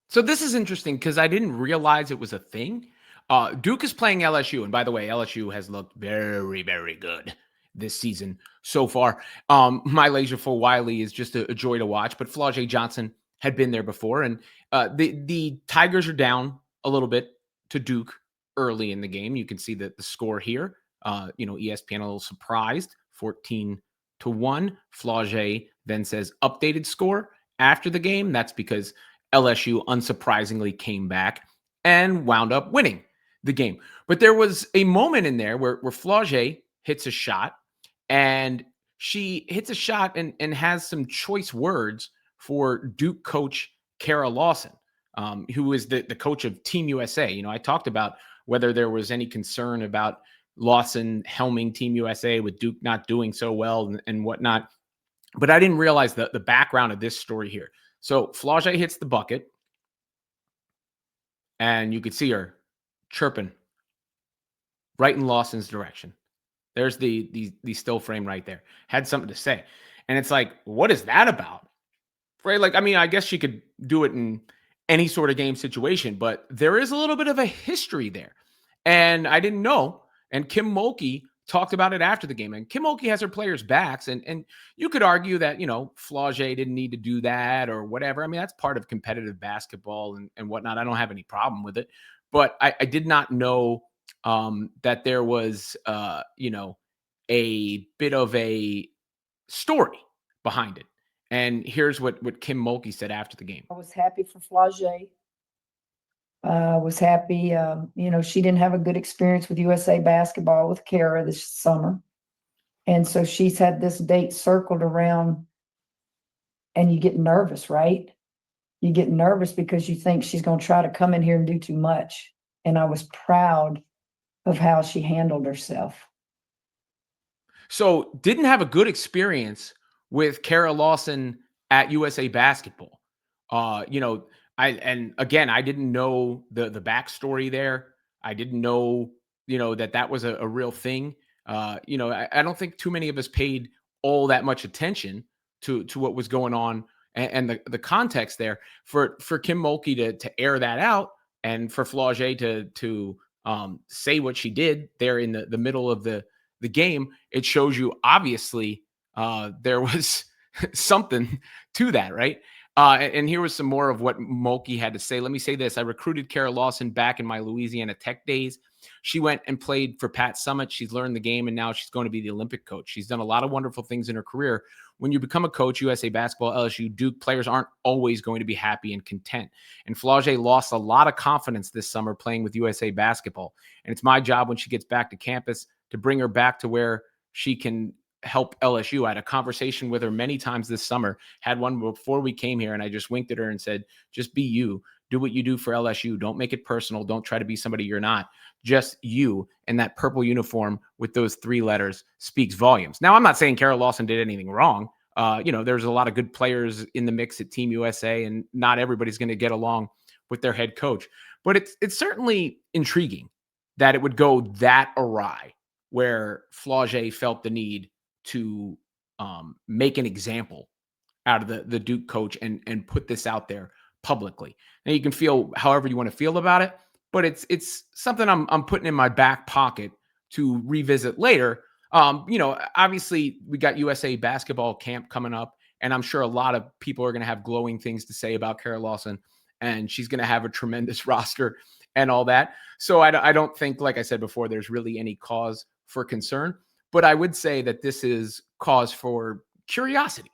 So this is interesting because I didn't realize it was a thing. Duke is playing LSU, and by the way, LSU has looked very, very good this season so far. My laser for Wiley is just a joy to watch, but Flau'jae Johnson had been there before, and the Tigers are down a little bit to Duke early in the game. You can see that the score here. ESPN a little surprised, 14-1. Flau'jae then says updated score after the game. That's because LSU unsurprisingly came back and wound up winning the game. But there was a moment in there where Flau'jae hits a shot, and she hits a shot and has some choice words for Duke coach Kara Lawson, who is the coach of Team USA. I talked about whether there was any concern about Lawson helming Team USA with Duke not doing so well and whatnot. But I didn't realize the background of this story here. So Flau'jae hits the bucket, and you could see her chirping right in Lawson's direction. There's the still frame right there. Had something to say. And it's like, what is that about? Right? Like, I mean, I guess she could do it in any sort of game situation, but there is a little bit of a history there. And I didn't know. And Kim Mulkey talked about it after the game. And Kim Mulkey has her players' backs. And you could argue that, Flau'jae didn't need to do that or whatever. I mean, that's part of competitive basketball and whatnot. I don't have any problem with it. But I did not know that there was, a bit of a story behind it. And here's what Kim Mulkey said after the game. I was happy for Flau'jae. Was happy. She didn't have a good experience with USA basketball with Kara this summer. And so she's had this date circled around, and you get nervous, right? You get nervous because you think she's going to try to come in here and do too much. And I was proud of how she handled herself. So didn't have a good experience with Kara Lawson at USA basketball. I didn't know the backstory there. I didn't know, that was a real thing. I don't think too many of us paid all that much attention to what was going on and the context there for Kim Mulkey to air that out and for Flau'jae to say what she did there in the middle of the game. It shows you obviously there was something to that, right? And here was some more of what Mulkey had to say. Let me say this. I recruited Kara Lawson back in my Louisiana Tech days. She went and played for Pat Summitt. She's learned the game, and now she's going to be the Olympic coach. She's done a lot of wonderful things in her career. When you become a coach, USA basketball, LSU, Duke, players aren't always going to be happy and content. And Flau'jae lost a lot of confidence this summer playing with USA basketball. And it's my job when she gets back to campus to bring her back to where she can help LSU. I had a conversation with her many times this summer, had one before we came here, and I just winked at her and said, just be you. Do what you do for LSU. Don't make it personal. Don't try to be somebody you're not. Just you, and that purple uniform with those 3 letters speaks volumes. Now, I'm not saying Kara Lawson did anything wrong. There's a lot of good players in the mix at Team USA, and not everybody's going to get along with their head coach. But it's certainly intriguing that it would go that awry, where Flau'jae felt the need to make an example out of the Duke coach and put this out there publicly. Now you can feel however you want to feel about it, but it's something I'm putting in my back pocket to revisit later. Obviously we got USA basketball camp coming up, and I'm sure a lot of people are going to have glowing things to say about Kara Lawson, and she's going to have a tremendous roster and all that. So I don't think, like I said before, there's really any cause for concern. But I would say that this is cause for curiosity.